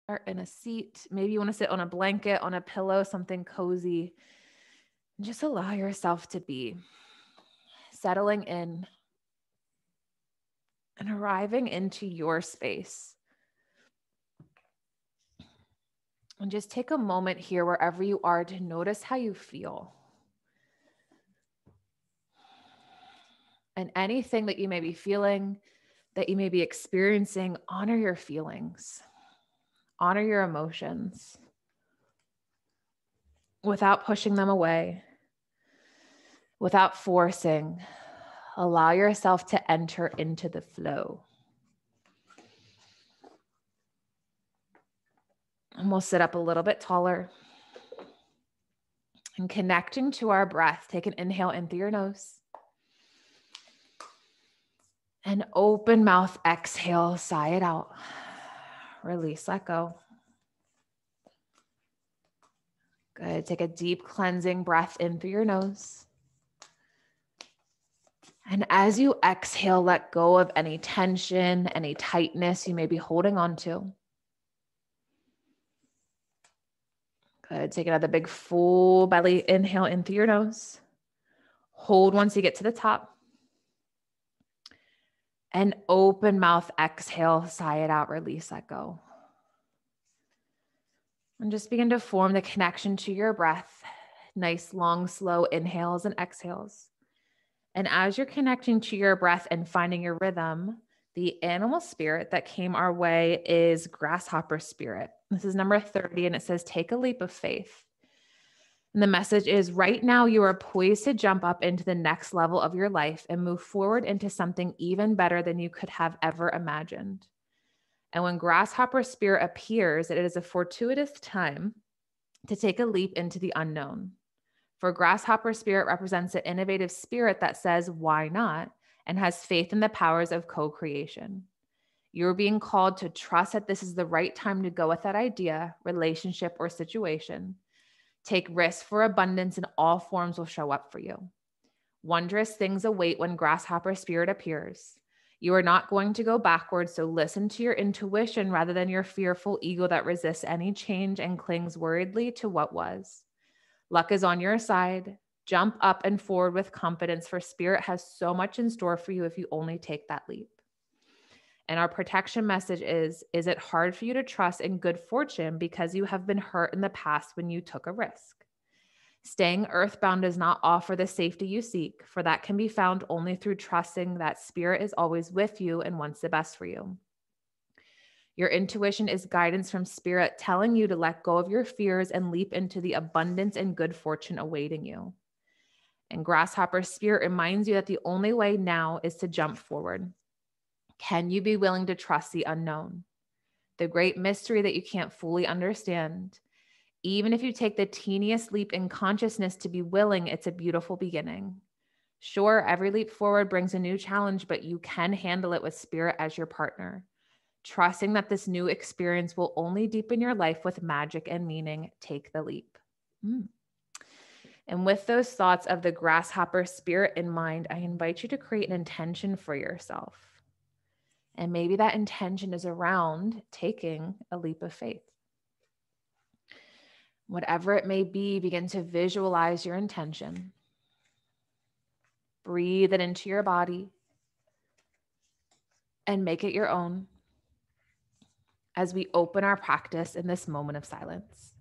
or in a seat. Maybe you want to sit on a blanket, on a pillow, something cozy. And just allow yourself to be settling in and arriving into your space. And just take a moment here, wherever you are, to notice how you feel. And anything that you may be feeling, that you may be experiencing, honor your feelings, honor your emotions without pushing them away, without forcing. Allow yourself to enter into the flow. And we'll sit up a little bit taller. And connecting to our breath, take an inhale in through your nose. And open mouth, exhale, sigh it out. Release, let go. Good. Take a deep cleansing breath in through your nose. And as you exhale, let go of any tension, any tightness you may be holding on to. Good. Take another big full belly inhale in through your nose. Hold once you get to the top. And open mouth, exhale, sigh it out, release, let go. And just begin to form the connection to your breath. Nice, long, slow inhales and exhales. And as you're connecting to your breath and finding your rhythm, the animal spirit that came our way is Grasshopper Spirit. This is number 30, and it says, take a leap of faith. And the message is, right now you are poised to jump up into the next level of your life and move forward into something even better than you could have ever imagined. And when Grasshopper Spirit appears, it is a fortuitous time to take a leap into the unknown. For Grasshopper Spirit represents an innovative spirit that says, why not? And has faith in the powers of co-creation. You're being called to trust that this is the right time to go with that idea, relationship, or situation. Take risks for abundance, and all forms will show up for you. Wondrous things await when Grasshopper Spirit appears. You are not going to go backwards, so listen to your intuition rather than your fearful ego that resists any change and clings worriedly to what was. Luck is on your side. Jump up and forward with confidence, for Spirit has so much in store for you if you only take that leap. And our protection message is it hard for you to trust in good fortune because you have been hurt in the past when you took a risk? Staying earthbound does not offer the safety you seek, for that can be found only through trusting that Spirit is always with you and wants the best for you. Your intuition is guidance from Spirit telling you to let go of your fears and leap into the abundance and good fortune awaiting you. And Grasshopper Spirit reminds you that the only way now is to jump forward. Can you be willing to trust the unknown? The great mystery that you can't fully understand. Even if you take the teeniest leap in consciousness to be willing, it's a beautiful beginning. Sure, every leap forward brings a new challenge, but you can handle it with Spirit as your partner. Trusting that this new experience will only deepen your life with magic and meaning, take the leap. And with those thoughts of the Grasshopper Spirit in mind, I invite you to create an intention for yourself. And maybe that intention is around taking a leap of faith. Whatever it may be, begin to visualize your intention. Breathe it into your body and make it your own as we open our practice in this moment of silence.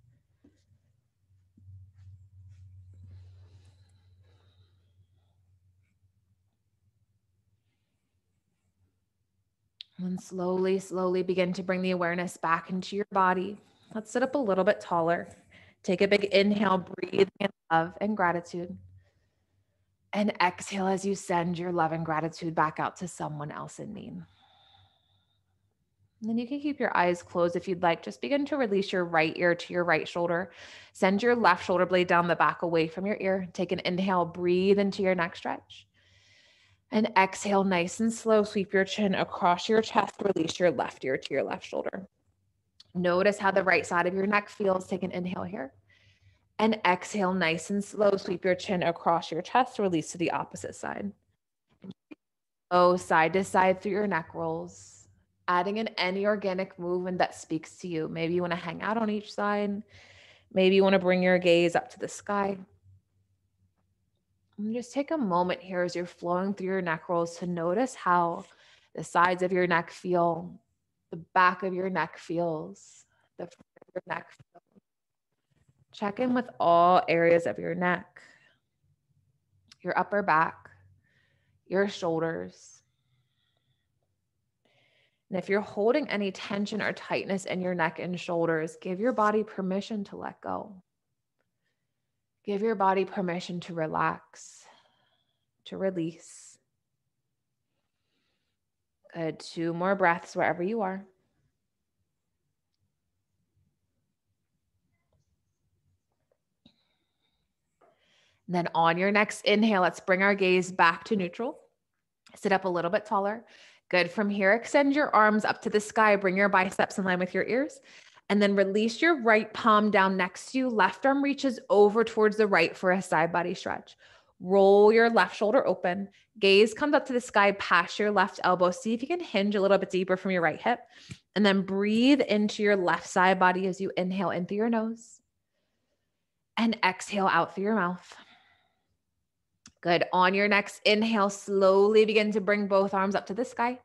And slowly, slowly begin to bring the awareness back into your body. Let's sit up a little bit taller. Take a big inhale, breathe in love and gratitude. And exhale as you send your love and gratitude back out to someone else in need. And then you can keep your eyes closed if you'd like. Just begin to release your right ear to your right shoulder. Send your left shoulder blade down the back away from your ear. Take an inhale, breathe into your neck stretch. And exhale, nice and slow. Sweep your chin across your chest. Release your left ear to your left shoulder. Notice how the right side of your neck feels. Take an inhale here. And exhale, nice and slow. Sweep your chin across your chest. Release to the opposite side. Go side to side through your neck rolls. Adding in any organic movement that speaks to you. Maybe you want to hang out on each side. Maybe you want to bring your gaze up to the sky. And just take a moment here as you're flowing through your neck rolls to notice how the sides of your neck feel, the back of your neck feels, the front of your neck feels. Check in with all areas of your neck, your upper back, your shoulders. And if you're holding any tension or tightness in your neck and shoulders, give your body permission to let go. Give your body permission to relax, to release. Good. 2 more breaths wherever you are. And then on your next inhale, let's bring our gaze back to neutral. Sit up a little bit taller. Good. From here, extend your arms up to the sky. Bring your biceps in line with your ears. And then release your right palm down next to you. Left arm reaches over towards the right for a side body stretch. Roll your left shoulder open. Gaze comes up to the sky past your left elbow. See if you can hinge a little bit deeper from your right hip. And then breathe into your left side body as you inhale in through your nose. And exhale out through your mouth. Good. On your next inhale, slowly begin to bring both arms up to the sky.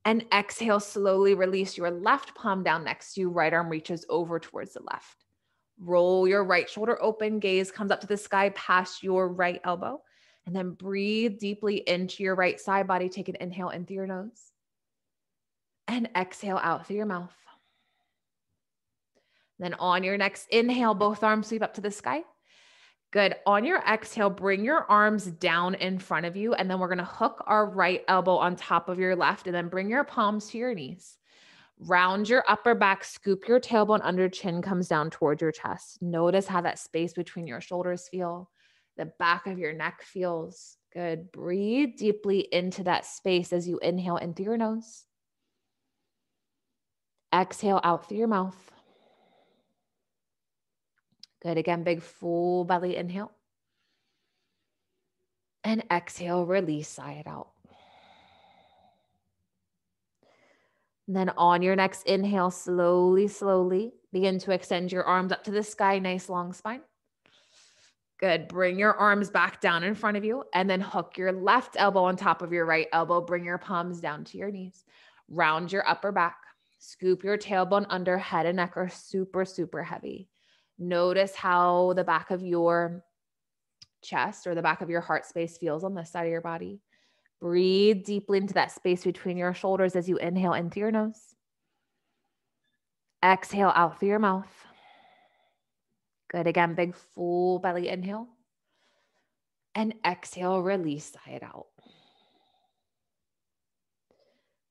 And exhale, slowly release your left palm down next to you. Right arm reaches over towards the left. Roll your right shoulder open. Gaze comes up to the sky past your right elbow. And then breathe deeply into your right side body. Take an inhale in through your nose. And exhale out through your mouth. Then on your next inhale, both arms sweep up to the sky. Good. On your exhale, bring your arms down in front of you. And then we're going to hook our right elbow on top of your left and then bring your palms to your knees. Round your upper back, scoop your tailbone under, chin comes down towards your chest. Notice how that space between your shoulders feel. The back of your neck feels good. Breathe deeply into that space as you inhale in through your nose. Exhale out through your mouth. Good. Again, big full belly inhale. And exhale, release, sigh it out. And then on your next inhale, slowly, slowly begin to extend your arms up to the sky. Nice long spine. Good. Bring your arms back down in front of you and then hook your left elbow on top of your right elbow. Bring your palms down to your knees. Round your upper back. Scoop your tailbone under. Head and neck are super, super heavy. Notice how the back of your chest or the back of your heart space feels on this side of your body. Breathe deeply into that space between your shoulders as you inhale in through your nose. Exhale out through your mouth. Good. Again, big full belly inhale. And exhale, release, sigh it out.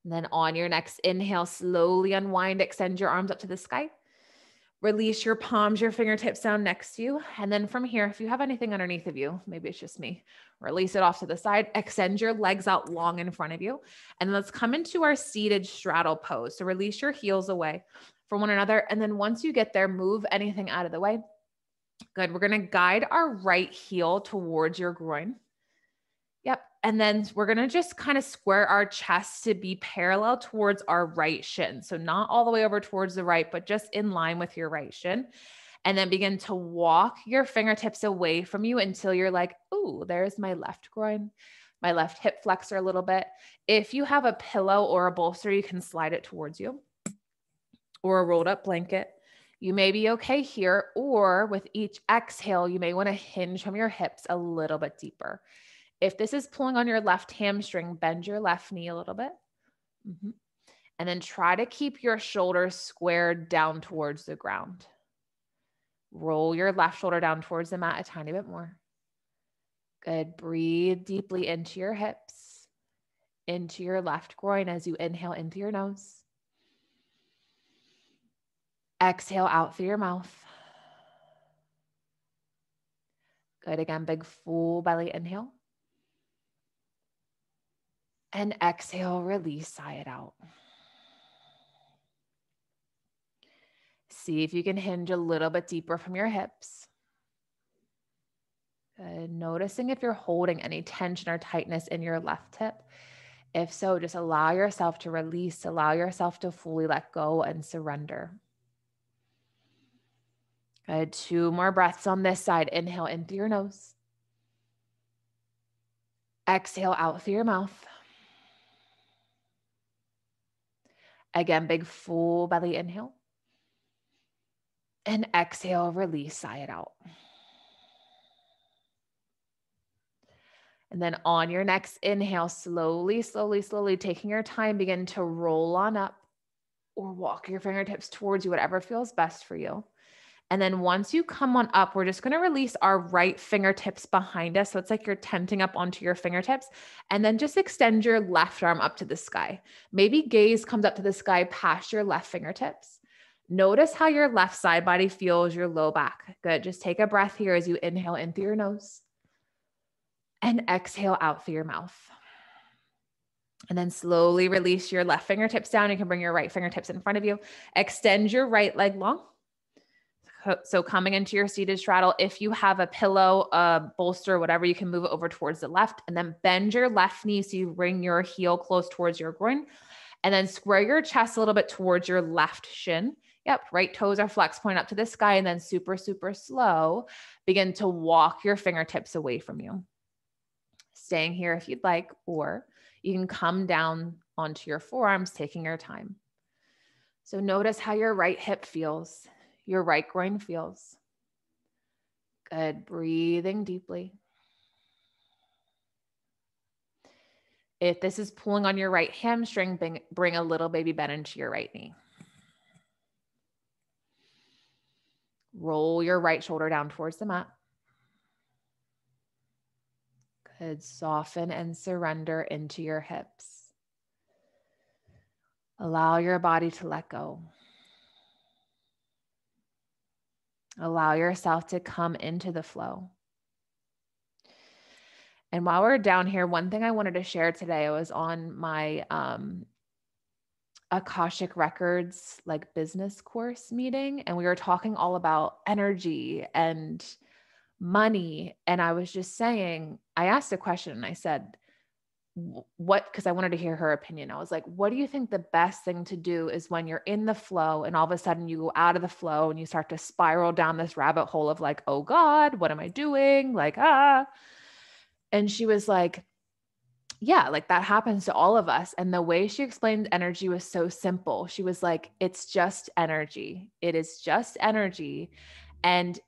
And then on your next inhale, slowly unwind, extend your arms up to the sky. Release your palms, your fingertips down next to you. And then from here, if you have anything underneath of you, maybe it's just me, release it off to the side, extend your legs out long in front of you. And let's come into our seated straddle pose. So release your heels away from one another. And then once you get there, move anything out of the way. Good. We're going to guide our right heel towards your groin. Yep. And then we're going to just kind of square our chest to be parallel towards our right shin. So not all the way over towards the right, but just in line with your right shin. And then begin to walk your fingertips away from you until you're like, ooh, there's my left groin, my left hip flexor a little bit. If you have a pillow or a bolster, you can slide it towards you or a rolled up blanket. You may be okay here, or with each exhale, you may want to hinge from your hips a little bit deeper. If this is pulling on your left hamstring, bend your left knee a little bit. And then try to keep your shoulders squared down towards the ground. Roll your left shoulder down towards the mat a tiny bit more. Good. Breathe deeply into your hips, into your left groin as you inhale in through your nose. Exhale out through your mouth. Good. Again, big full belly inhale. And exhale, release, sigh it out. See if you can hinge a little bit deeper from your hips. Good. Noticing if you're holding any tension or tightness in your left hip. If so, just allow yourself to release, allow yourself to fully let go and surrender. Good. 2 more breaths on this side. Inhale in through your nose. Exhale out through your mouth. Again, big full belly inhale. And exhale, release, sigh it out. And then on your next inhale, slowly, slowly, slowly, taking your time, begin to roll on up or walk your fingertips towards you, whatever feels best for you. And then once you come on up, we're just going to release our right fingertips behind us. So it's like you're tenting up onto your fingertips, and then just extend your left arm up to the sky. Maybe gaze comes up to the sky past your left fingertips. Notice how your left side body feels, your low back. Good. Just take a breath here as you inhale in through your nose and exhale out through your mouth. And then slowly release your left fingertips down. You can bring your right fingertips in front of you. Extend your right leg long. So coming into your seated straddle, if you have a pillow, a bolster, whatever, you can move it over towards the left, and then bend your left knee so you bring your heel close towards your groin, and then square your chest a little bit towards your left shin. Yep, right toes are flex, point up to the sky, and then super, super slow, begin to walk your fingertips away from you. Staying here if you'd like, or you can come down onto your forearms, taking your time. So notice how your right hip feels. Your right groin feels. Good. Breathing deeply. If this is pulling on your right hamstring, bring a little baby bend into your right knee. Roll your right shoulder down towards the mat. Good. Soften and surrender into your hips. Allow your body to let go. Allow yourself to come into the flow. And while we're down here, one thing I wanted to share today, I was on my Akashic Records like business course meeting, and we were talking all about energy and money. And I was just saying, I asked a question and I said, because I wanted to hear her opinion. I was like, what do you think the best thing to do is when you're in the flow and all of a sudden you go out of the flow and you start to spiral down this rabbit hole of like, oh God, what am I doing? Like, And she was like, yeah, like that happens to all of us. And the way she explained energy was so simple. She was like, it's just energy. It is just energy. And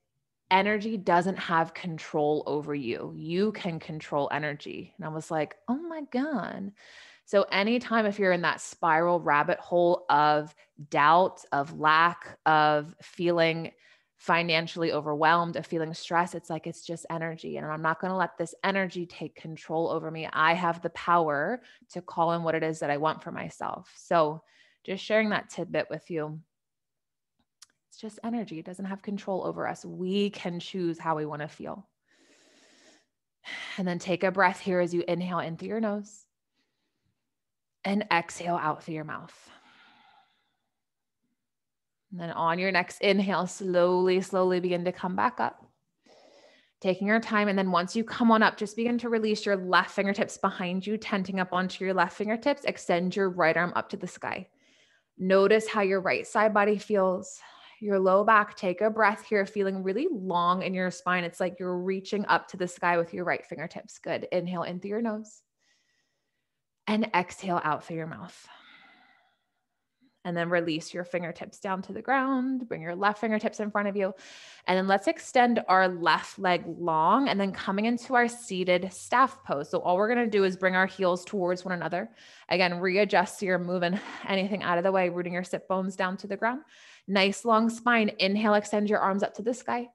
energy doesn't have control over you. You can control energy. And I was like, oh my God. So anytime if you're in that spiral rabbit hole of doubt, of lack, of feeling financially overwhelmed, of feeling stressed, it's like, it's just energy. And I'm not going to let this energy take control over me. I have the power to call in what it is that I want for myself. So just sharing that tidbit with you. It's just energy. It doesn't have control over us. We can choose how we want to feel. And then take a breath here as you inhale in through your nose and exhale out through your mouth. And then on your next inhale, slowly, slowly begin to come back up. Taking your time. And then once you come on up, just begin to release your left fingertips behind you, tenting up onto your left fingertips. Extend your right arm up to the sky. Notice how your right side body feels. Your low back, take a breath here, feeling really long in your spine. It's like you're reaching up to the sky with your right fingertips. Good. Inhale in through your nose and exhale out through your mouth. And then release your fingertips down to the ground. Bring your left fingertips in front of you. And then let's extend our left leg long and then coming into our seated staff pose. So all we're going to do is bring our heels towards one another. Again, readjust so you're moving anything out of the way, rooting your sit bones down to the ground. Nice long spine. Inhale, extend your arms up to the sky.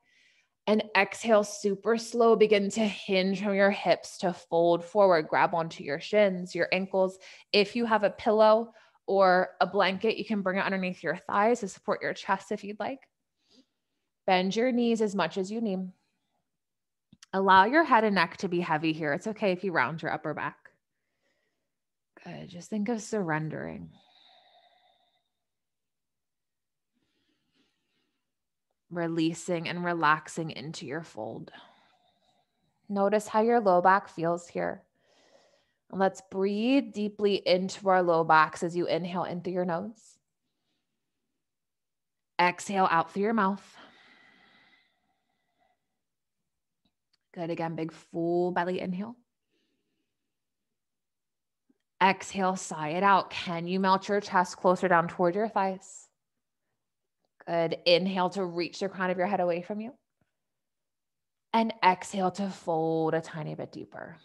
And exhale, super slow, begin to hinge from your hips to fold forward. Grab onto your shins, your ankles. If you have a pillow or a blanket, you can bring it underneath your thighs to support your chest if you'd like. Bend your knees as much as you need. Allow your head and neck to be heavy here. It's okay if you round your upper back. Good. Just think of surrendering. Releasing and relaxing into your fold. Notice how your low back feels here. Let's breathe deeply into our low backs as you inhale in through your nose. Exhale out through your mouth. Good. Again, big full belly inhale. Exhale, sigh it out. Can you melt your chest closer down toward your thighs? Good. Inhale to reach the crown of your head away from you. And exhale to fold a tiny bit deeper.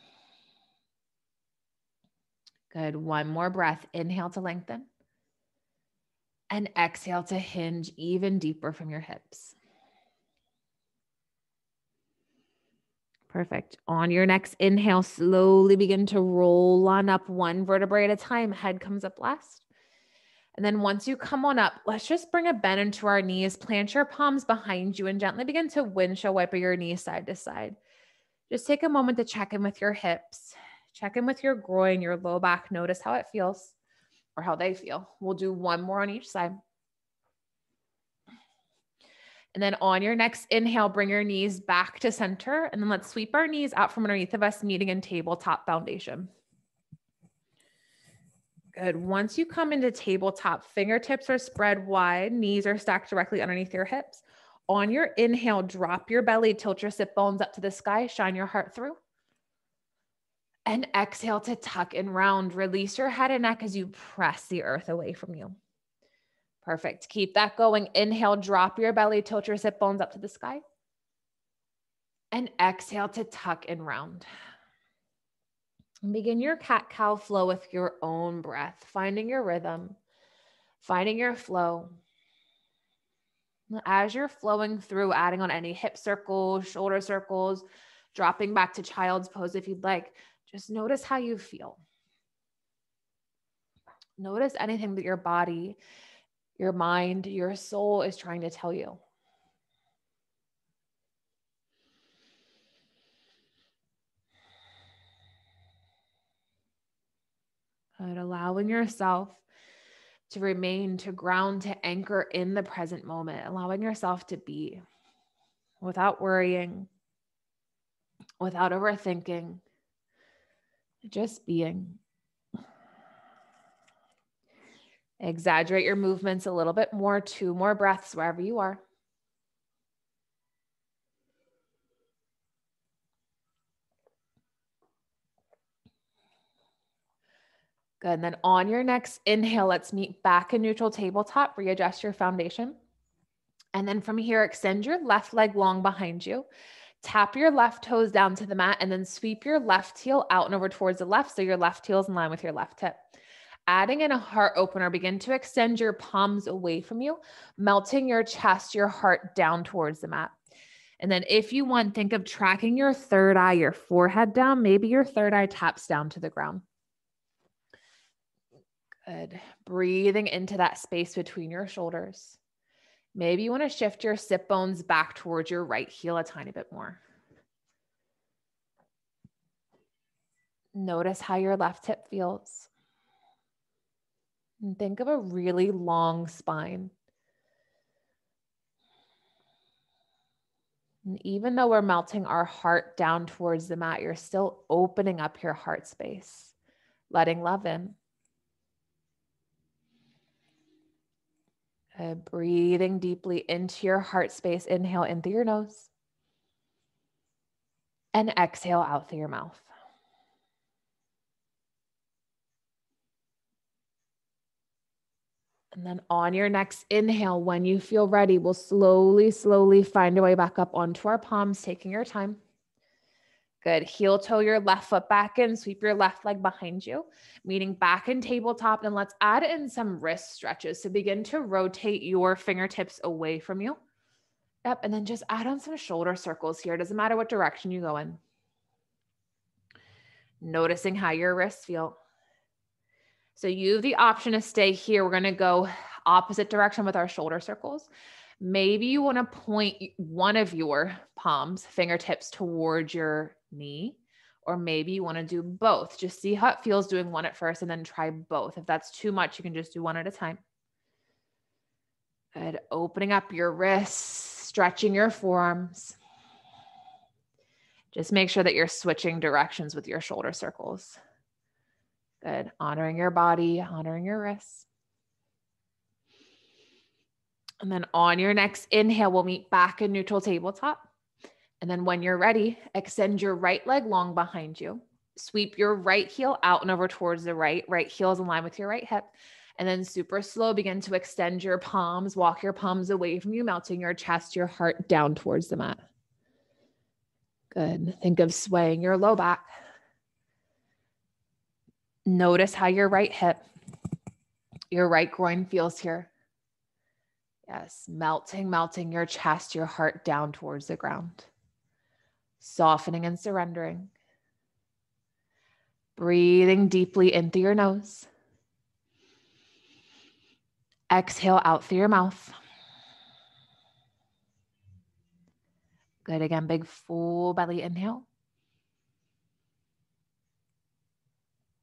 Good. One more breath. Inhale to lengthen. And exhale to hinge even deeper from your hips. Perfect. On your next inhale, slowly begin to roll on up one vertebrae at a time. Head comes up last. And then once you come on up, let's just bring a bend into our knees. Plant your palms behind you and gently begin to windshield wiper your knees side to side. Just take a moment to check in with your hips. Check in with your groin, your low back. Notice how it feels or how they feel. We'll do one more on each side. And then on your next inhale, bring your knees back to center. And then let's sweep our knees out from underneath of us, meeting in tabletop foundation. Good. Once you come into tabletop, fingertips are spread wide, knees are stacked directly underneath your hips. On your inhale, drop your belly, tilt your sit bones up to the sky, shine your heart through. And exhale to tuck and round. Release your head and neck as you press the earth away from you. Perfect. Keep that going. Inhale, drop your belly, tilt your sit bones up to the sky. And exhale to tuck and round. And begin your cat-cow flow with your own breath, finding your rhythm, finding your flow. As you're flowing through, adding on any hip circles, shoulder circles, dropping back to child's pose if you'd like, just notice how you feel. Notice anything that your body, your mind, your soul is trying to tell you. But allowing yourself to remain, to ground, to anchor in the present moment, allowing yourself to be without worrying, without overthinking, just being. Exaggerate your movements a little bit more, 2 more breaths wherever you are. Good. And then on your next inhale, let's meet back in neutral tabletop, readjust your foundation. And then from here, extend your left leg long behind you. Tap your left toes down to the mat and then sweep your left heel out and over towards the left so your left heel is in line with your left hip. Adding in a heart opener, begin to extend your palms away from you, melting your chest, your heart down towards the mat. And then if you want, think of tracking your third eye, your forehead down. Maybe your third eye taps down to the ground. Good. Breathing into that space between your shoulders. Maybe you want to shift your sit bones back towards your right heel a tiny bit more. Notice how your left hip feels. And think of a really long spine. And even though we're melting our heart down towards the mat, you're still opening up your heart space, letting love in. Breathing deeply into your heart space. Inhale in through your nose. And exhale out through your mouth. And then on your next inhale, when you feel ready, we'll slowly find a way back up onto our palms, taking your time. Good. Heel toe your left foot back in, sweep your left leg behind you, meeting back in tabletop. And let's add in some wrist stretches. So begin to rotate your fingertips away from you. Yep. And then just add on some shoulder circles here. It doesn't matter what direction you go in. Noticing how your wrists feel. So you have the option to stay here. We're going to go opposite direction with our shoulder circles. Maybe you want to point one of your palms, fingertips towards your knee, or maybe you want to do both. Just see how it feels doing one at first and then try both. If that's too much, you can just do one at a time. Good. Opening up your wrists, stretching your forearms. Just make sure that you're switching directions with your shoulder circles. Good. Honoring your body, honoring your wrists. And then on your next inhale, we'll meet back in neutral tabletop. And then when you're ready, extend your right leg long behind you. Sweep your right heel out and over towards the right. Right heel is in line with your right hip. And then super slow, begin to extend your palms, walk your palms away from you, melting your chest, your heart down towards the mat. Good. Think of swaying your low back. Notice how your right hip, your right groin feels here. Yes, melting your chest, your heart down towards the ground. Softening and surrendering. Breathing deeply in through your nose. Exhale out through your mouth. Good. Again, big full belly inhale.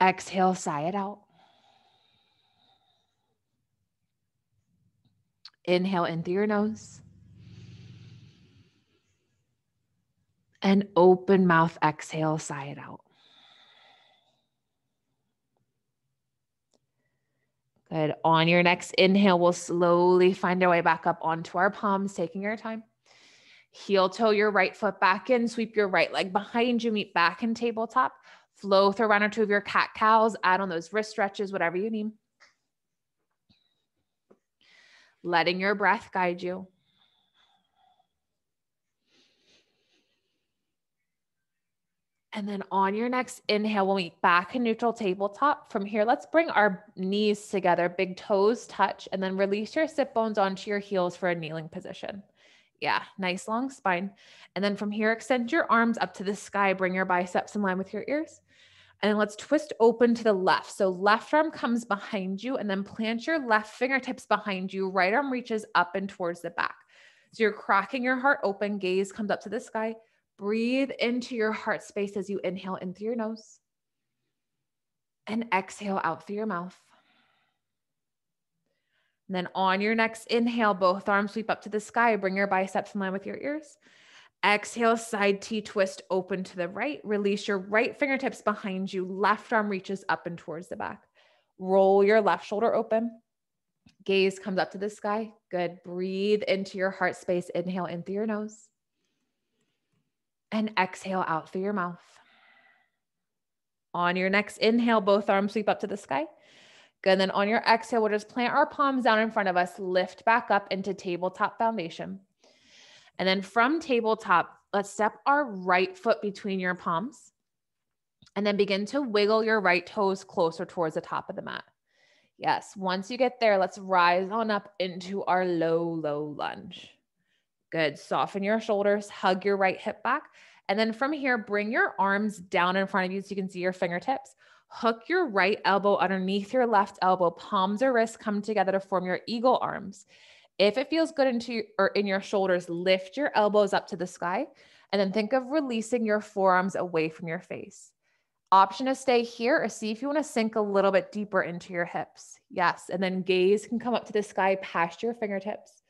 Exhale, sigh it out. Inhale in through your nose. And open mouth, exhale, sigh it out. Good. On your next inhale, we'll slowly find our way back up onto our palms, taking your time. Heel toe your right foot back in, sweep your right leg behind you, meet back in tabletop. Flow through one or two of your cat cows, add on those wrist stretches, whatever you need. Letting your breath guide you. And then on your next inhale, we'll meet back in neutral tabletop. From here, let's bring our knees together, big toes touch, and then release your sit bones onto your heels for a kneeling position. Yeah, nice long spine. And then from here, extend your arms up to the sky, bring your biceps in line with your ears. And then let's twist open to the left. So left arm comes behind you and then plant your left fingertips behind you. Right arm reaches up and towards the back. So you're cracking your heart open, gaze comes up to the sky. Breathe into your heart space as you inhale in through your nose and exhale out through your mouth. And then on your next inhale, both arms sweep up to the sky. Bring your biceps in line with your ears. Exhale, side T twist open to the right. Release your right fingertips behind you. Left arm reaches up and towards the back. Roll your left shoulder open. Gaze comes up to the sky. Good. Breathe into your heart space. Inhale in through your nose. And exhale out through your mouth. On your next inhale, both arms sweep up to the sky. Good. And then on your exhale, we'll just plant our palms down in front of us. Lift back up into tabletop foundation. And then from tabletop, let's step our right foot between your palms and then begin to wiggle your right toes closer towards the top of the mat. Yes. Once you get there, let's rise on up into our low lunge. Good. Soften your shoulders, hug your right hip back. And then from here, bring your arms down in front of you so you can see your fingertips. Hook your right elbow underneath your left elbow. Palms or wrists come together to form your eagle arms. If it feels good in your shoulders, lift your elbows up to the sky and then think of releasing your forearms away from your face. Option to stay here or see if you want to sink a little bit deeper into your hips. Yes. And then gaze can come up to the sky past your fingertips.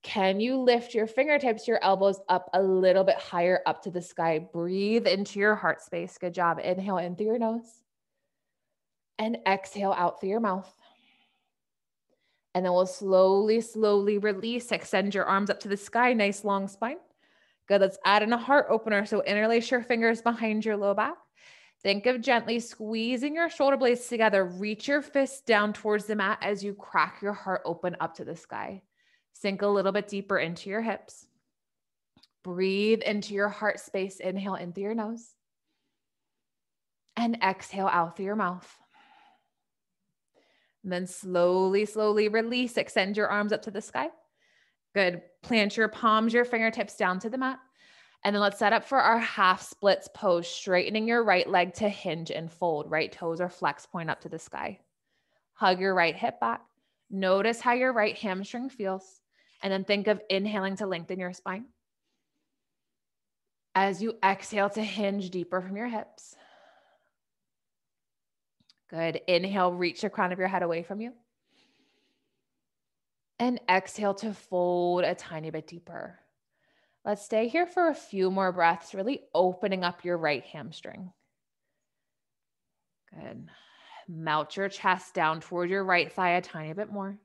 Can you lift your fingertips, your elbows up a little bit higher up to the sky? Breathe into your heart space. Good job. Inhale in through your nose and exhale out through your mouth. And then we'll slowly release. Extend your arms up to the sky. Nice long spine. Good. Let's add in a heart opener. So interlace your fingers behind your low back. Think of gently squeezing your shoulder blades together. Reach your fists down towards the mat as you crack your heart open up to the sky. Sink a little bit deeper into your hips. Breathe into your heart space. Inhale in through your nose. And exhale out through your mouth. And then slowly release. Extend your arms up to the sky. Good. Plant your palms, your fingertips down to the mat. And then let's set up for our half splits pose, straightening your right leg to hinge and fold. Right toes are flex, point up to the sky. Hug your right hip back. Notice how your right hamstring feels. And then think of inhaling to lengthen your spine. As you exhale to hinge deeper from your hips. Good. Inhale, reach the crown of your head away from you. And exhale to fold a tiny bit deeper. Let's stay here for a few more breaths, really opening up your right hamstring. Good. Melt your chest down toward your right thigh a tiny bit more.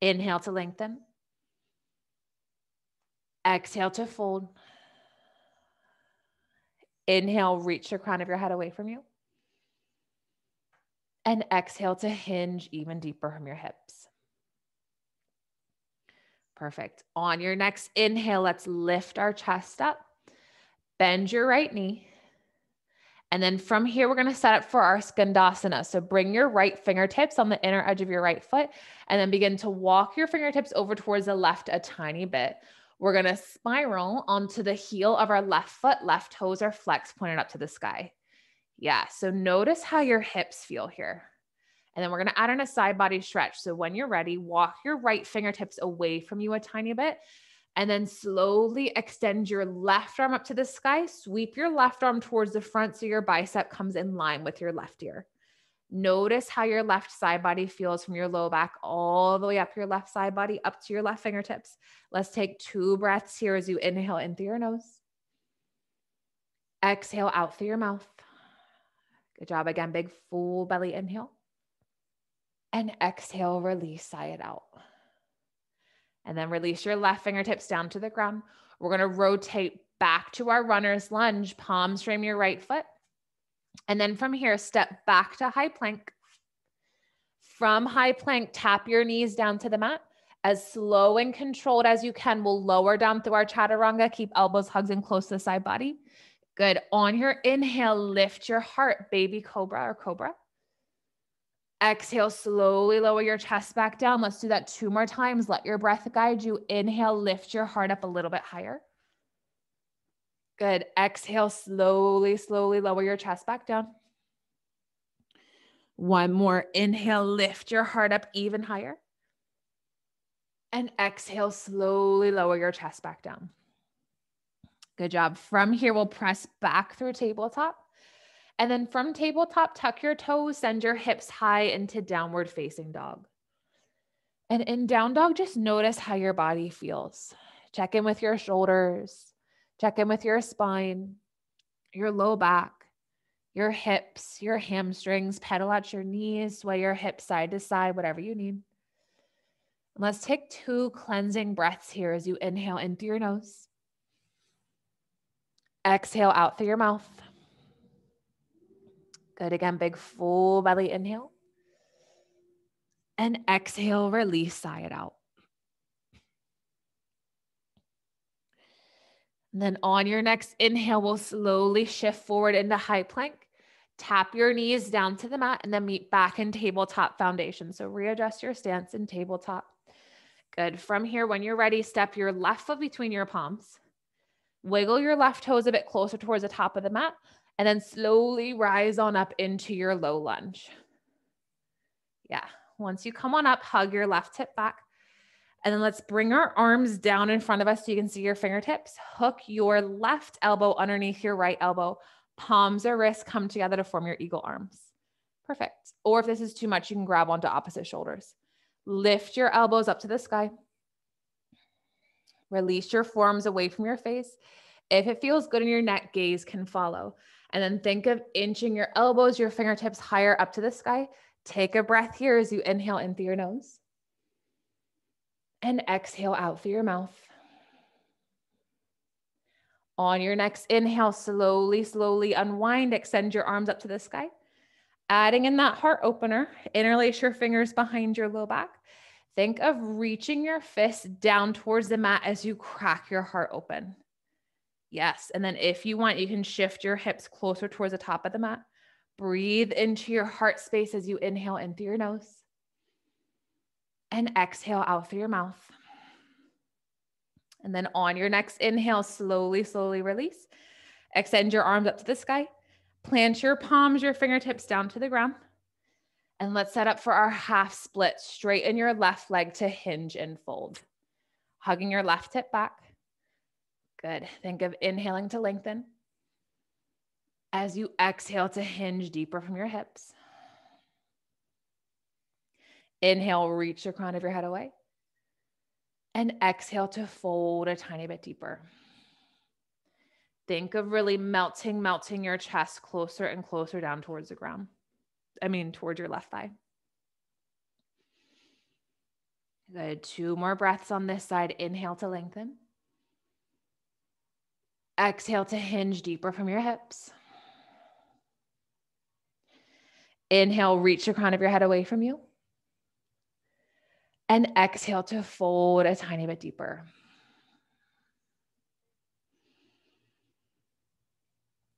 Inhale to lengthen. Exhale to fold. Inhale, reach the crown of your head away from you. And exhale to hinge even deeper from your hips. Perfect. On your next inhale, let's lift our chest up. Bend your right knee. And then from here, we're going to set up for our Skandasana. So bring your right fingertips on the inner edge of your right foot, and then begin to walk your fingertips over towards the left a tiny bit. We're going to spiral onto the heel of our left foot. Left toes are flexed, pointed up to the sky. Yeah. So notice how your hips feel here. And then we're going to add in a side body stretch. So when you're ready, walk your right fingertips away from you a tiny bit, and then slowly extend your left arm up to the sky. Sweep your left arm towards the front so your bicep comes in line with your left ear. Notice how your left side body feels from your low back all the way up your left side body, up to your left fingertips. Let's take 2 breaths here as you inhale in through your nose. Exhale out through your mouth. Good job. Again, big full belly inhale. And exhale, release, sigh it out. And then release your left fingertips down to the ground. We're going to rotate back to our runner's lunge. Palms frame your right foot. And then from here, step back to high plank. From high plank, tap your knees down to the mat. As slow and controlled as you can, we'll lower down through our chaturanga. Keep elbows hugged in close to the side body. Good. On your inhale, lift your heart, baby cobra or cobra. Exhale, slowly lower your chest back down. Let's do that 2 more times. Let your breath guide you. Inhale, lift your heart up a little bit higher. Good. Exhale, slowly, slowly lower your chest back down. 1 more. Inhale, lift your heart up even higher. And exhale, slowly lower your chest back down. Good job. From here, we'll press back through tabletop. And then from tabletop, tuck your toes, send your hips high into downward facing dog. And in down dog, just notice how your body feels. Check in with your shoulders, check in with your spine, your low back, your hips, your hamstrings, pedal out your knees, sway your hips side to side, whatever you need. And let's take 2 cleansing breaths here as you inhale in through your nose. Exhale out through your mouth. Good. Again, big full belly inhale. And exhale, release, sigh it out. And then on your next inhale, we'll slowly shift forward into high plank. Tap your knees down to the mat and then meet back in tabletop foundation. So readjust your stance in tabletop. Good. From here, when you're ready, step your left foot between your palms. Wiggle your left toes a bit closer towards the top of the mat. And then slowly rise on up into your low lunge. Yeah. Once you come on up, hug your left hip back. And then let's bring our arms down in front of us so you can see your fingertips. Hook your left elbow underneath your right elbow. Palms or wrists come together to form your eagle arms. Perfect. Or if this is too much, you can grab onto opposite shoulders. Lift your elbows up to the sky. Release your forearms away from your face. If it feels good in your neck, gaze can follow. And then think of inching your elbows, your fingertips higher up to the sky. Take a breath here as you inhale in through your nose. And exhale out through your mouth. On your next inhale, slowly, slowly unwind. Extend your arms up to the sky. Adding in that heart opener, interlace your fingers behind your low back. Think of reaching your fists down towards the mat as you crack your heart open. Yes. And then if you want, you can shift your hips closer towards the top of the mat. Breathe into your heart space as you inhale in through your nose. And exhale out through your mouth. And then on your next inhale, slowly, slowly release. Extend your arms up to the sky. Plant your palms, your fingertips down to the ground. And let's set up for our half split. Straighten your left leg to hinge and fold. Hugging your left hip back. Good. Think of inhaling to lengthen. As you exhale to hinge deeper from your hips. Inhale, reach the crown of your head away. And exhale to fold a tiny bit deeper. Think of really melting your chest closer and closer down towards the ground. Towards your left thigh. Good. 2 more breaths on this side. Inhale to lengthen. Exhale to hinge deeper from your hips. Inhale, reach the crown of your head away from you. And exhale to fold a tiny bit deeper.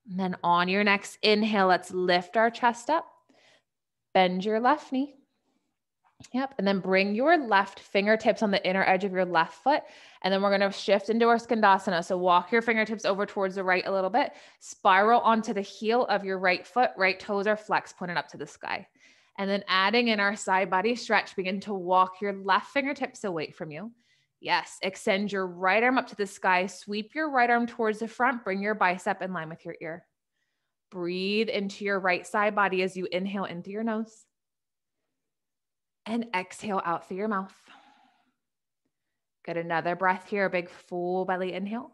And then on your next inhale, let's lift our chest up. Bend your left knee. Yep. And then bring your left fingertips on the inner edge of your left foot. And then we're going to shift into our Skandasana. So walk your fingertips over towards the right a little bit. Spiral onto the heel of your right foot. Right toes are flexed, pointed up to the sky. And then adding in our side body stretch, begin to walk your left fingertips away from you. Yes. Extend your right arm up to the sky. Sweep your right arm towards the front. Bring your bicep in line with your ear. Breathe into your right side body as you inhale in through your nose. And exhale out through your mouth. Get another breath here. A big full belly inhale.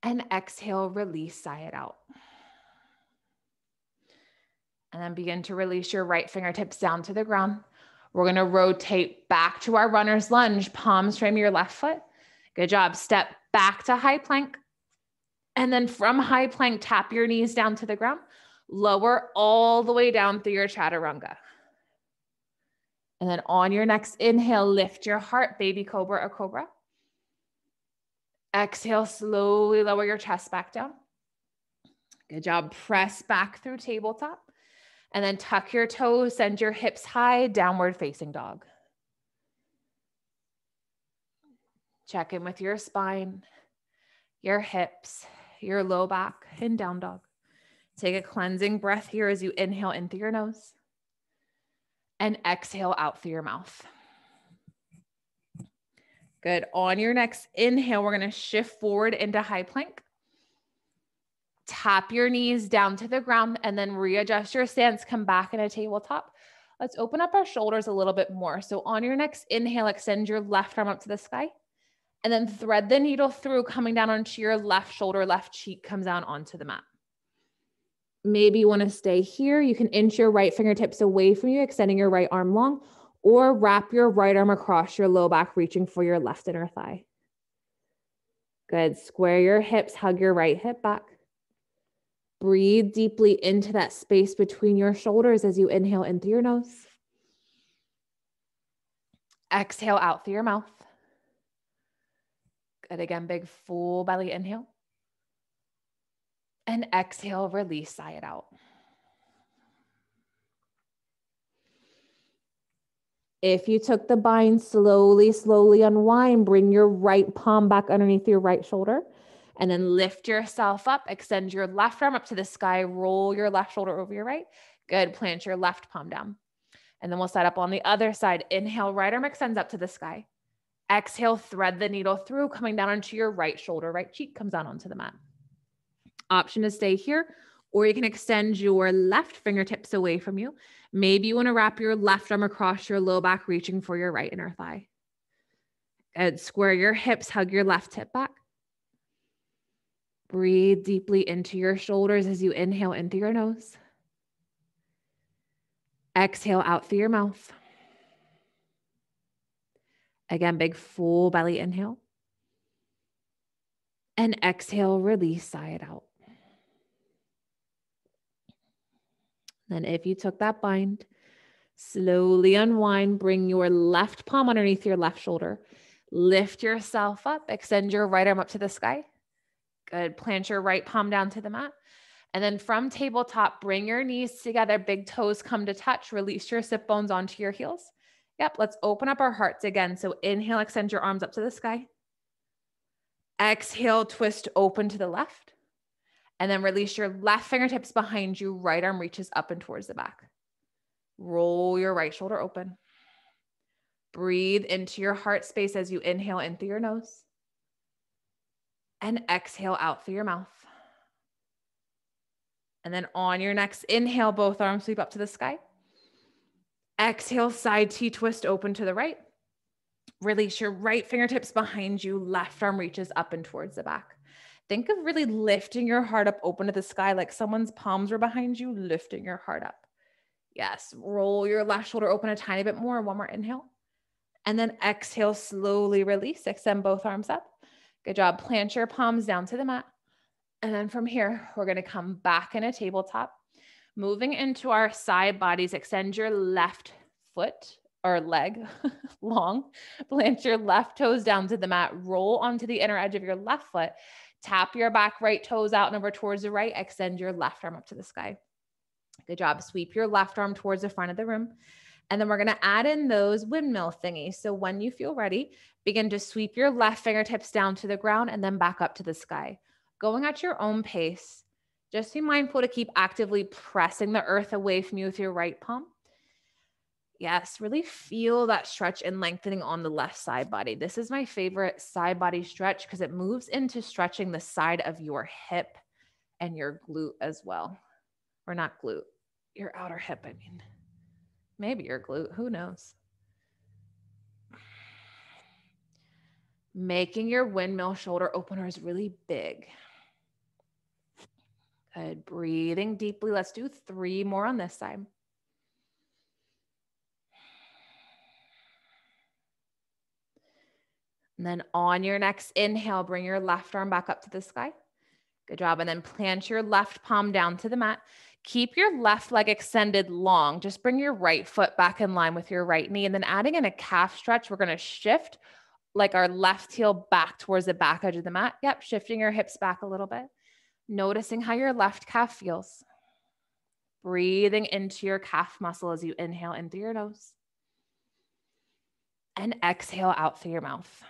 And exhale, release, sigh it out. And then begin to release your right fingertips down to the ground. We're going to rotate back to our runner's lunge. Palms frame your left foot. Good job. Step back to high plank. And then from high plank, tap your knees down to the ground. Lower all the way down through your chaturanga. And then on your next inhale, lift your heart, baby cobra or cobra. Exhale, slowly lower your chest back down. Good job. Press back through tabletop. And then tuck your toes, send your hips high, downward facing dog. Check in with your spine, your hips, your low back, and down dog. Take a cleansing breath here as you inhale in through your nose. And exhale out through your mouth. Good. On your next inhale, we're going to shift forward into high plank. Tap your knees down to the ground and then readjust your stance. Come back in a tabletop. Let's open up our shoulders a little bit more. So on your next inhale, extend your left arm up to the sky and then thread the needle through, coming down onto your left shoulder, left cheek comes down onto the mat. Maybe you want to stay here. You can inch your right fingertips away from you, extending your right arm long, or wrap your right arm across your low back, reaching for your left inner thigh. Good. Square your hips, hug your right hip back. Breathe deeply into that space between your shoulders as you inhale in through your nose. Exhale out through your mouth. Good. Again, big full belly inhale. And exhale, release, sigh it out. If you took the bind, slowly, slowly unwind. Bring your right palm back underneath your right shoulder. And then lift yourself up. Extend your left arm up to the sky. Roll your left shoulder over your right. Good. Plant your left palm down. And then we'll set up on the other side. Inhale, right arm extends up to the sky. Exhale, thread the needle through, coming down onto your right shoulder. Right cheek comes down onto the mat. Option to stay here, or you can extend your left fingertips away from you. Maybe you want to wrap your left arm across your low back, reaching for your right inner thigh. Good. Square your hips, hug your left hip back. Breathe deeply into your shoulders as you inhale in through your nose. Exhale out through your mouth. Again, big full belly inhale. And exhale, release, sigh it out. Then if you took that bind, slowly unwind, bring your left palm underneath your left shoulder. Lift yourself up, extend your right arm up to the sky. Good. Plant your right palm down to the mat. And then from tabletop, bring your knees together, big toes come to touch, release your sit bones onto your heels. Yep, let's open up our hearts again. So inhale, extend your arms up to the sky. Exhale, twist open to the left. And then release your left fingertips behind you. Right arm reaches up and towards the back. Roll your right shoulder open. Breathe into your heart space as you inhale in through your nose. And exhale out through your mouth. And then on your next inhale, both arms sweep up to the sky. Exhale, side T twist open to the right. Release your right fingertips behind you. Left arm reaches up and towards the back. Think of really lifting your heart up open to the sky, like someone's palms are behind you, lifting your heart up. Yes. Roll your left shoulder open a tiny bit more. One more inhale. And then exhale, slowly release. Extend both arms up. Good job. Plant your palms down to the mat. And then from here, we're going to come back in a tabletop. Moving into our side bodies, extend your left foot or leg long. Plant your left toes down to the mat. Roll onto the inner edge of your left foot. Tap your back right toes out and over towards the right. Extend your left arm up to the sky. Good job. Sweep your left arm towards the front of the room. And then we're going to add in those windmill thingies. So when you feel ready, begin to sweep your left fingertips down to the ground and then back up to the sky. Going at your own pace. Just be mindful to keep actively pressing the earth away from you with your right palm. Yes, really feel that stretch and lengthening on the left side body. This is my favorite side body stretch because it moves into stretching the side of your hip and your glute as well. Or not glute, your outer hip, I mean. Maybe your glute, who knows? Making your windmill shoulder openers really big. Good, breathing deeply. Let's do 3 more on this side. And then on your next inhale, bring your left arm back up to the sky. Good job. And then plant your left palm down to the mat. Keep your left leg extended long. Just bring your right foot back in line with your right knee. And then adding in a calf stretch, we're going to shift like our left heel back towards the back edge of the mat. Yep, shifting your hips back a little bit. Noticing how your left calf feels. Breathing into your calf muscle as you inhale in through your nose. And exhale out through your mouth.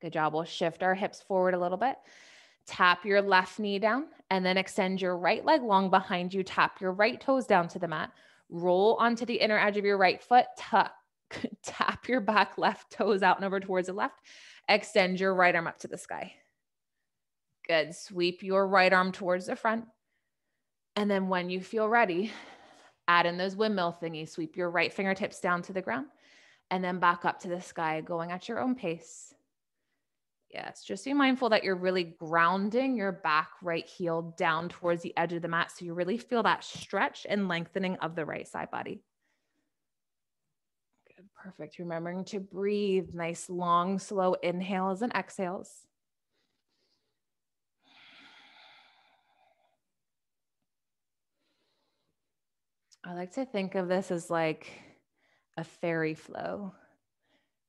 Good job. We'll shift our hips forward a little bit. Tap your left knee down and then extend your right leg long behind you. Tap your right toes down to the mat. Roll onto the inner edge of your right foot. Tap your back left toes out and over towards the left. Extend your right arm up to the sky. Good. Sweep your right arm towards the front. And then when you feel ready, add in those windmill thingies. Sweep your right fingertips down to the ground and then back up to the sky, going at your own pace. Yes, just be mindful that you're really grounding your back right heel down towards the edge of the mat so you really feel that stretch and lengthening of the right side body. Good, perfect. Remembering to breathe. Nice, long, slow inhales and exhales. I like to think of this as like a fairy flow.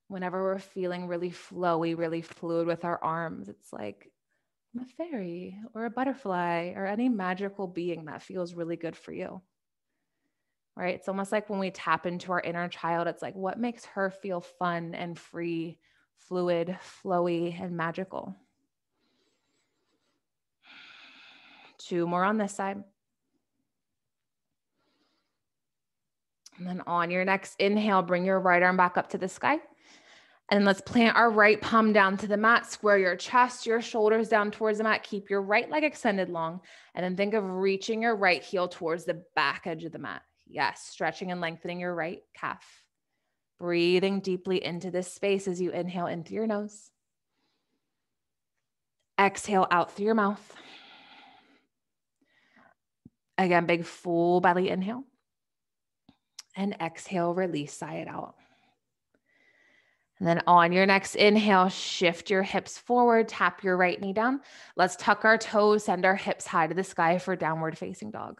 Whenever we're feeling really flowy, really fluid with our arms, it's like I'm a fairy or a butterfly or any magical being that feels really good for you. Right? It's almost like when we tap into our inner child, it's like what makes her feel fun and free, fluid, flowy, and magical. 2 more on this side. And then on your next inhale, bring your right arm back up to the sky. And let's plant our right palm down to the mat. Square your chest, your shoulders down towards the mat. Keep your right leg extended long. And then think of reaching your right heel towards the back edge of the mat. Yes, stretching and lengthening your right calf. Breathing deeply into this space as you inhale in through your nose. Exhale out through your mouth. Again, big full belly inhale. And exhale, release, sigh it out. And then on your next inhale, shift your hips forward, tap your right knee down. Let's tuck our toes, send our hips high to the sky for downward facing dog.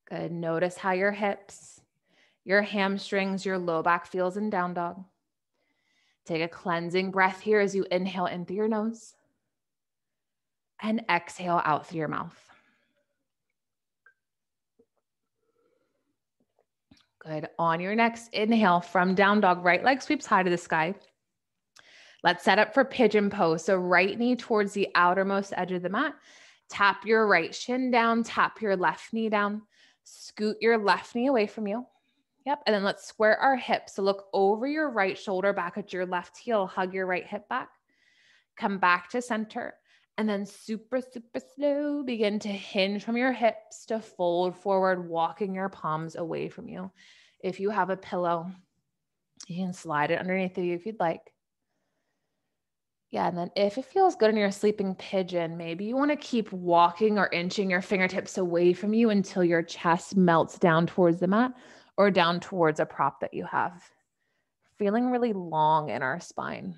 Good. Notice how your hips, your hamstrings, your low back feels in down dog. Take a cleansing breath here as you inhale in through your nose and exhale out through your mouth. Good. On your next inhale from down dog, right leg sweeps high to the sky. Let's set up for pigeon pose. So right knee towards the outermost edge of the mat. Tap your right shin down, tap your left knee down, scoot your left knee away from you. Yep. And then let's square our hips. So look over your right shoulder, back at your left heel, hug your right hip back, come back to center. And then super, super slow, begin to hinge from your hips to fold forward, walking your palms away from you. If you have a pillow, you can slide it underneath of you if you'd like. Yeah. And then if it feels good in your sleeping pigeon, maybe you want to keep walking or inching your fingertips away from you until your chest melts down towards the mat or down towards a prop that you have. Feeling really long in our spine.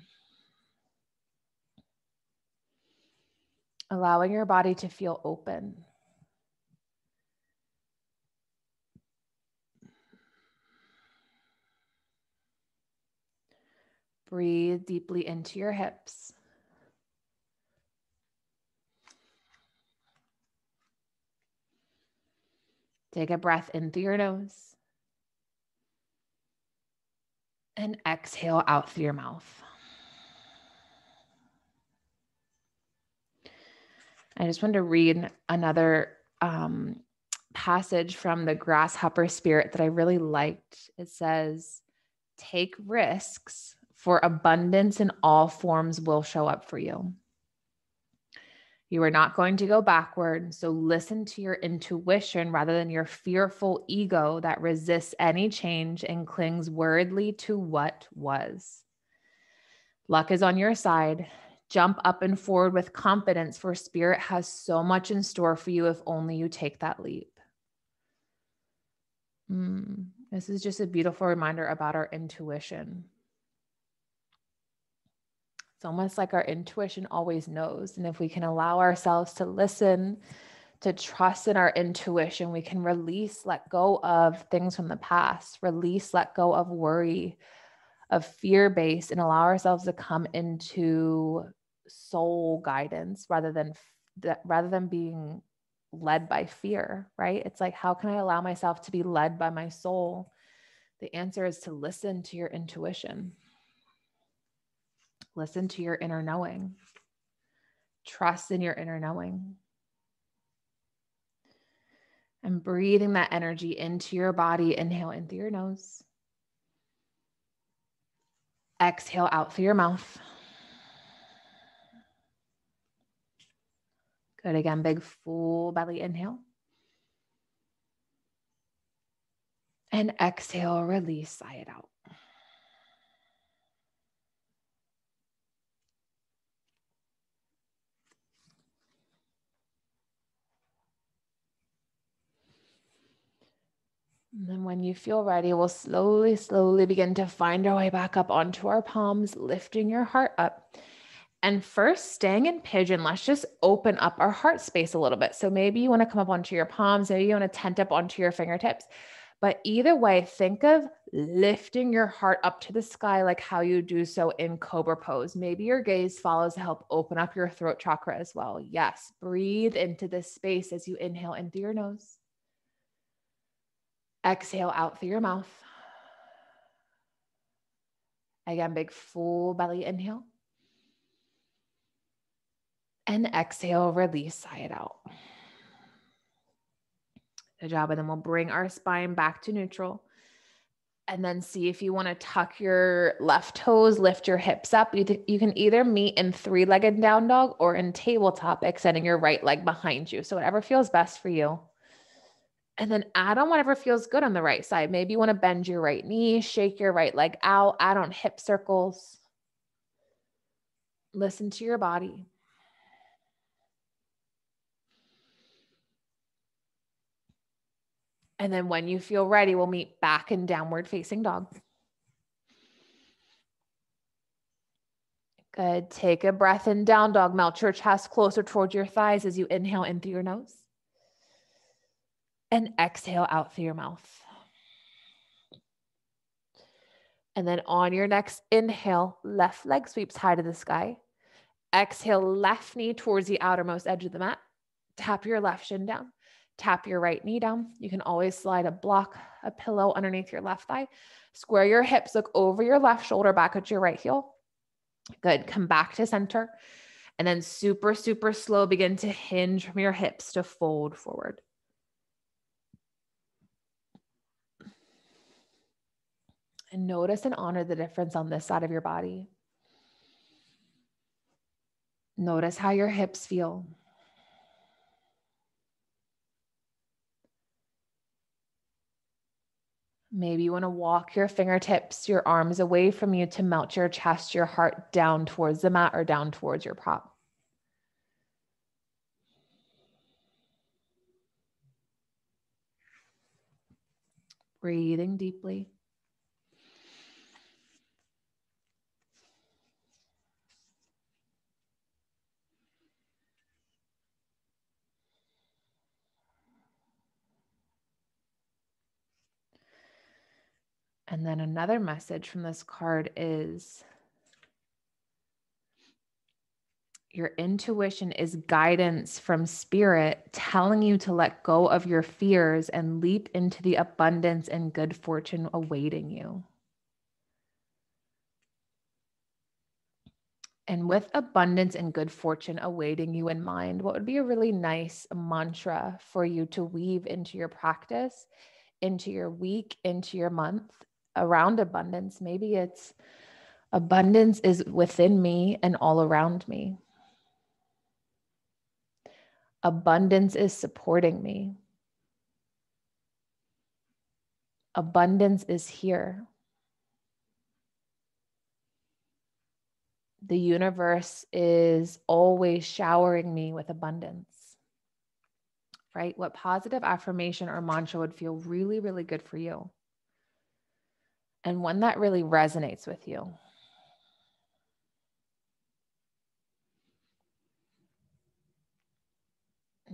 Allowing your body to feel open. Breathe deeply into your hips. Take a breath in through your nose. And exhale out through your mouth. I just wanted to read another passage from the Grasshopper Spirit that I really liked. It says, take risks, for abundance in all forms will show up for you. You are not going to go backward, so listen to your intuition rather than your fearful ego that resists any change and clings worriedly to what was. Luck is on your side. Jump up and forward with confidence, for Spirit has so much in store for you if only you take that leap. This is just a beautiful reminder about our intuition. It's almost like our intuition always knows. And if we can allow ourselves to listen, to trust in our intuition, we can release, let go of things from the past, release, let go of worry, of fear-based, and allow ourselves to come into soul guidance rather than being led by fear, right? It's like, how can I allow myself to be led by my soul? The answer is to listen to your intuition. Listen to your inner knowing. Trust in your inner knowing. And breathing that energy into your body. Inhale in through your nose. Exhale out through your mouth. Good. Again, big full belly inhale. And exhale, release, sigh it out. And then when you feel ready, we'll slowly begin to find our way back up onto our palms, lifting your heart up. And first, staying in pigeon, let's just open up our heart space a little bit. So maybe you want to come up onto your palms, maybe you want to tent up onto your fingertips. But either way, think of lifting your heart up to the sky like how you do so in Cobra pose. Maybe your gaze follows to help open up your throat chakra as well. Yes, breathe into this space as you inhale in through your nose. Exhale out through your mouth. Again, big full belly inhale. And exhale, release, sigh it out. Good job. And then we'll bring our spine back to neutral. And then see if you want to tuck your left toes, lift your hips up. You can either meet in three-legged down dog or in tabletop, extending your right leg behind you. So whatever feels best for you. And then add on whatever feels good on the right side. Maybe you want to bend your right knee, shake your right leg out, add on hip circles. Listen to your body. And then when you feel ready, we'll meet back in downward facing dog. Good. Take a breath in down dog. Melt your chest closer towards your thighs as you inhale in through your nose. And exhale out through your mouth. And then on your next inhale, left leg sweeps high to the sky. Exhale, left knee towards the outermost edge of the mat. Tap your left shin down. Tap your right knee down. You can always slide a block, a pillow underneath your left thigh. Square your hips, look over your left shoulder, back at your right heel. Good. Come back to center. And then super, super slow, begin to hinge from your hips to fold forward. And notice and honor the difference on this side of your body. Notice how your hips feel. Maybe you want to walk your fingertips, your arms away from you to melt your chest, your heart down towards the mat or down towards your prop. Breathing deeply. And then another message from this card is your intuition is guidance from spirit telling you to let go of your fears and leap into the abundance and good fortune awaiting you. And with abundance and good fortune awaiting you in mind, what would be a really nice mantra for you to weave into your practice, into your week, into your month around abundance? Maybe it's abundance is within me and all around me. Abundance is supporting me. Abundance is here. The universe is always showering me with abundance, right? What positive affirmation or mantra would feel really, really good for you? And one that really resonates with you.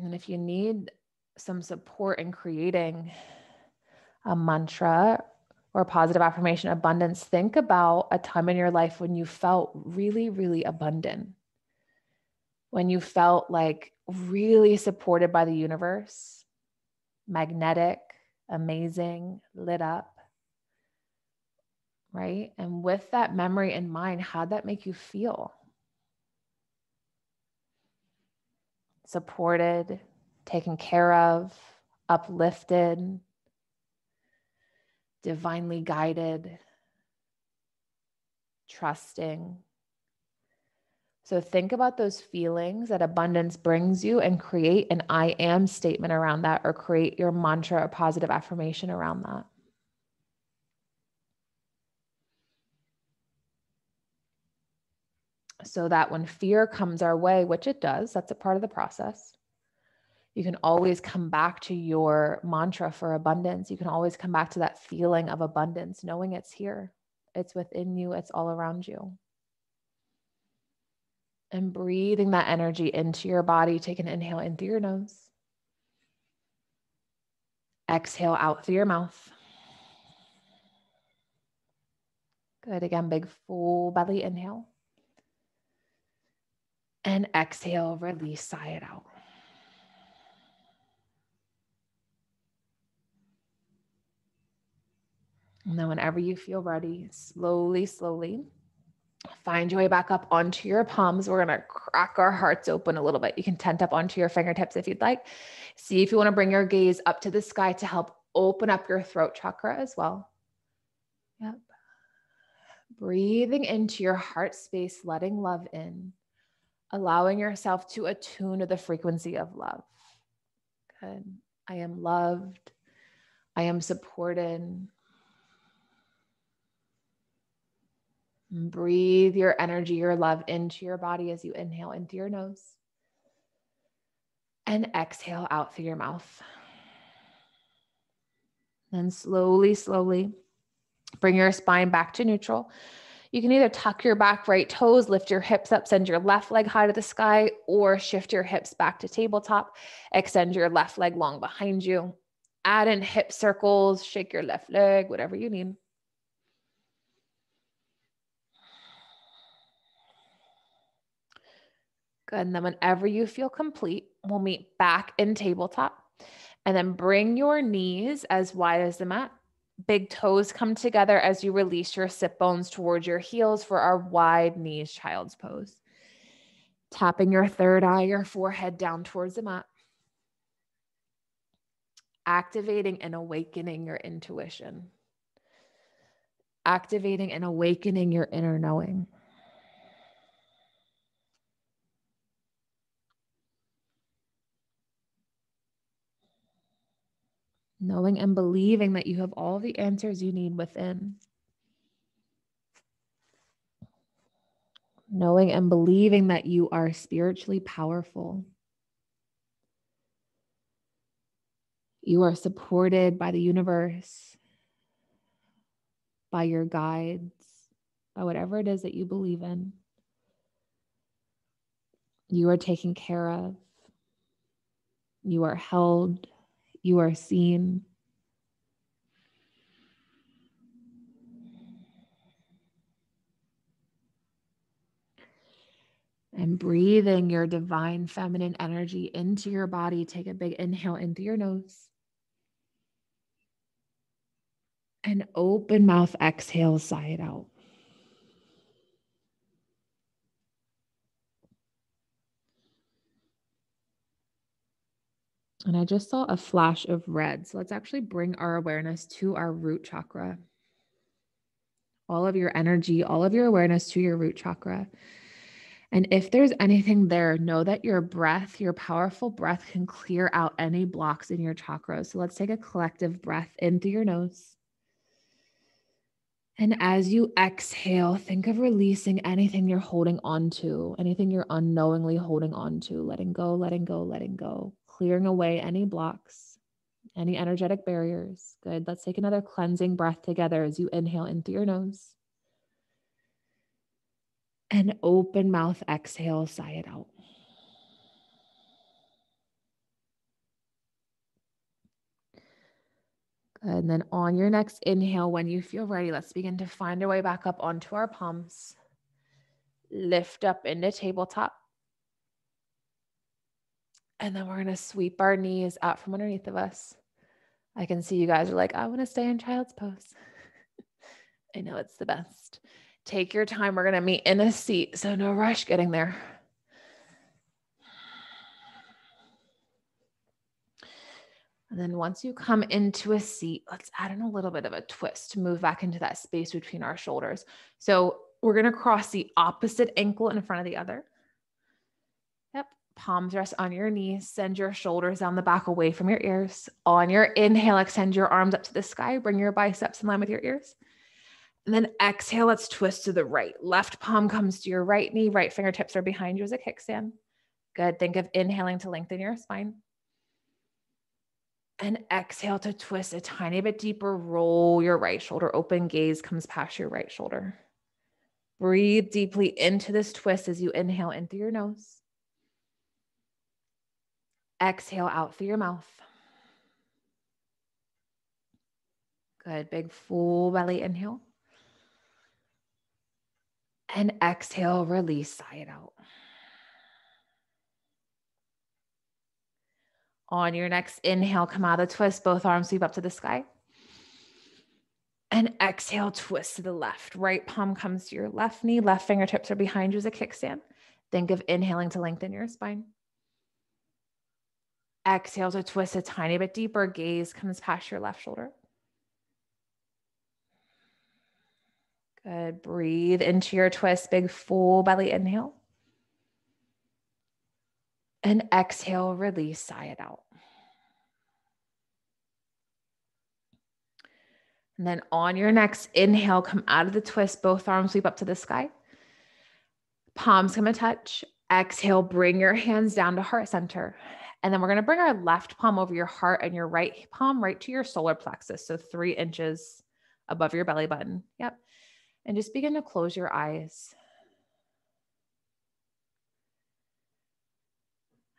And if you need some support in creating a mantra or a positive affirmation, abundance, think about a time in your life when you felt really, really abundant. When you felt like really supported by the universe, magnetic, amazing, lit up, right? And with that memory in mind, how'd that make you feel? Supported, taken care of, uplifted, divinely guided, trusting. So think about those feelings that abundance brings you and create an I am statement around that, or create your mantra or positive affirmation around that. So that when fear comes our way, which it does, that's a part of the process, you can always come back to your mantra for abundance. You can always come back to that feeling of abundance, knowing it's here, it's within you, it's all around you. And breathing that energy into your body. Take an inhale in through your nose. Exhale out through your mouth. Good. Again, big full belly inhale. And exhale, release, sigh it out. And then whenever you feel ready, slowly, slowly find your way back up onto your palms. We're going to crack our hearts open a little bit. You can tent up onto your fingertips if you'd like. See if you want to bring your gaze up to the sky to help open up your throat chakra as well. Yep. Breathing into your heart space, letting love in, allowing yourself to attune to the frequency of love. Good. I am loved. I am supported. Breathe your energy, your love into your body as you inhale into your nose and exhale out through your mouth. Then slowly, slowly bring your spine back to neutral. You can either tuck your back right toes, lift your hips up, send your left leg high to the sky, or shift your hips back to tabletop. Extend your left leg long behind you. Add in hip circles, shake your left leg, whatever you need. Good. And then whenever you feel complete, we'll meet back in tabletop. And then bring your knees as wide as the mat. Big toes come together as you release your sit bones towards your heels for our wide knees child's pose. Tapping your third eye, your forehead down towards the mat. Activating and awakening your intuition. Activating and awakening your inner knowing. Knowing and believing that you have all the answers you need within. Knowing and believing that you are spiritually powerful. You are supported by the universe, by your guides, by whatever it is that you believe in. You are taken care of. You are held. You are seen. And breathing your divine feminine energy into your body. Take a big inhale into your nose. And open mouth exhale, sigh it out. And I just saw a flash of red. So let's actually bring our awareness to our root chakra. All of your energy, all of your awareness to your root chakra. And if there's anything there, know that your breath, your powerful breath, can clear out any blocks in your chakras. So let's take a collective breath in through your nose. And as you exhale, think of releasing anything you're holding on to, anything you're unknowingly holding on to, letting go, letting go, letting go, clearing away any blocks, any energetic barriers. Good. Let's take another cleansing breath together as you inhale in through your nose. And open mouth exhale, sigh it out. Good. And then on your next inhale, when you feel ready, let's begin to find our way back up onto our palms. Lift up into tabletop. And then we're going to sweep our knees out from underneath of us. I can see you guys are like, I want to stay in child's pose. I know it's the best. Take your time. We're going to meet in a seat, so no rush getting there. And then once you come into a seat, let's add in a little bit of a twist to move back into that space between our shoulders. So we're going to cross the opposite ankle in front of the other. Yep. Palms rest on your knees. Send your shoulders down the back away from your ears. On your inhale, extend your arms up to the sky. Bring your biceps in line with your ears. And then exhale, let's twist to the right. Left palm comes to your right knee. Right fingertips are behind you as a kickstand. Good. Think of inhaling to lengthen your spine. And exhale to twist a tiny bit deeper. Roll your right shoulder open. Gaze comes past your right shoulder. Breathe deeply into this twist as you inhale in through your nose. Exhale out through your mouth. Good. Big full belly inhale. And exhale, release, sigh it out. On your next inhale, come out of the twist. Both arms sweep up to the sky. And exhale, twist to the left. Right palm comes to your left knee. Left fingertips are behind you as a kickstand. Think of inhaling to lengthen your spine. Exhale to twist a tiny bit deeper. Gaze comes past your left shoulder. Good. Breathe into your twist. Big full belly inhale. And exhale, release, sigh it out. And then on your next inhale, come out of the twist. Both arms sweep up to the sky. Palms come to touch. Exhale, bring your hands down to heart center. And then we're going to bring our left palm over your heart and your right palm right to your solar plexus. So 3 inches above your belly button. Yep. And just begin to close your eyes.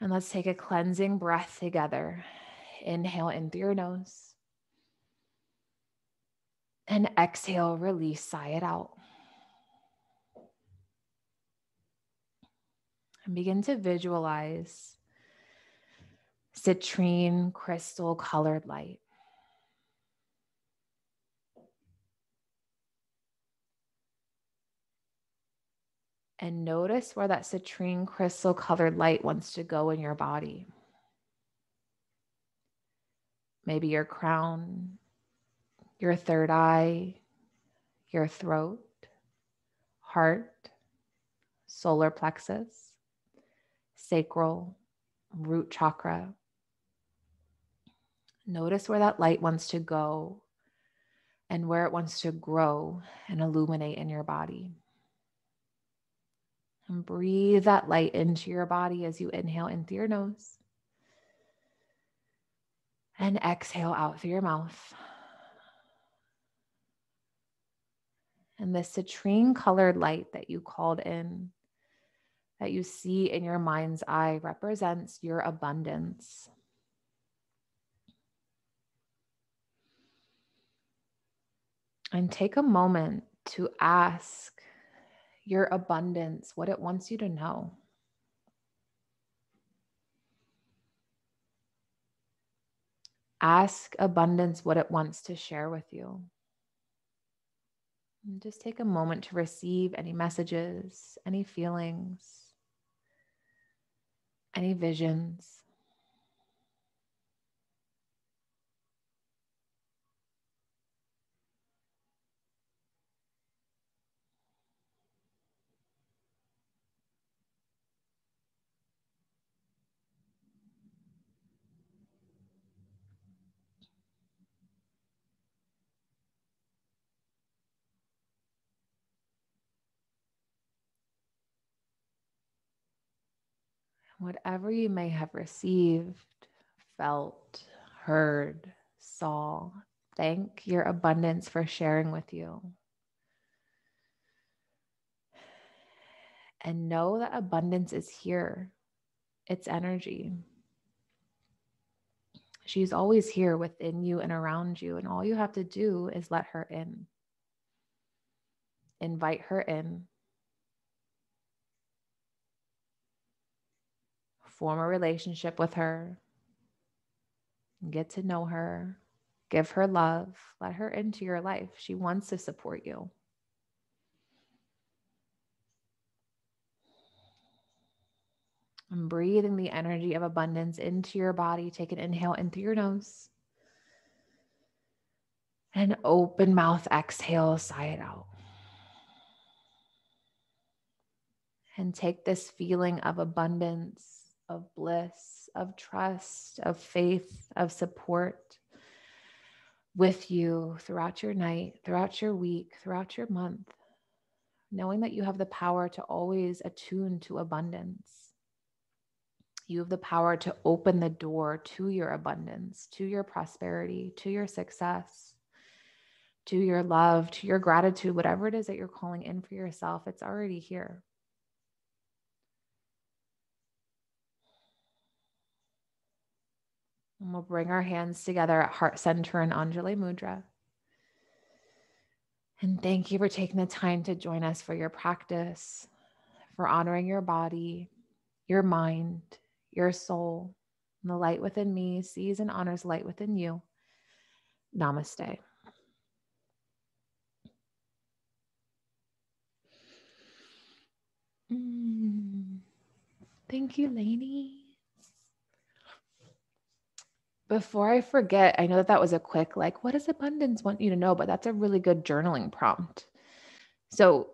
And let's take a cleansing breath together. Inhale in through your nose. And exhale, release, sigh it out. And begin to visualize citrine crystal colored light. And notice where that citrine crystal colored light wants to go in your body. Maybe your crown, your third eye, your throat, heart, solar plexus, sacral, root chakra. Notice where that light wants to go and where it wants to grow and illuminate in your body. And breathe that light into your body as you inhale in through your nose and exhale out through your mouth. And this citrine colored light that you called in, that you see in your mind's eye, represents your abundance. And take a moment to ask your abundance what it wants you to know. Ask abundance what it wants to share with you. And just take a moment to receive any messages, any feelings, any visions. Whatever you may have received, felt, heard, saw, thank your abundance for sharing with you. And know that abundance is here. It's energy. She's always here within you and around you. And all you have to do is let her in. Invite her in. Form a relationship with her. Get to know her. Give her love. Let her into your life. She wants to support you. And breathing the energy of abundance into your body. Take an inhale in through your nose. And open mouth exhale, sigh it out. And take this feeling of abundance, of bliss, of trust, of faith, of support with you throughout your night, throughout your week, throughout your month, knowing that you have the power to always attune to abundance. You have the power to open the door to your abundance, to your prosperity, to your success, to your love, to your gratitude, whatever it is that you're calling in for yourself, it's already here. And we'll bring our hands together at heart center and Anjali Mudra. And thank you for taking the time to join us for your practice, for honoring your body, your mind, your soul. And the light within me sees and honors light within you. Namaste. Thank you, Lainey. Before I forget, I know that was a quick, what does abundance want you to know? But that's a really good journaling prompt. So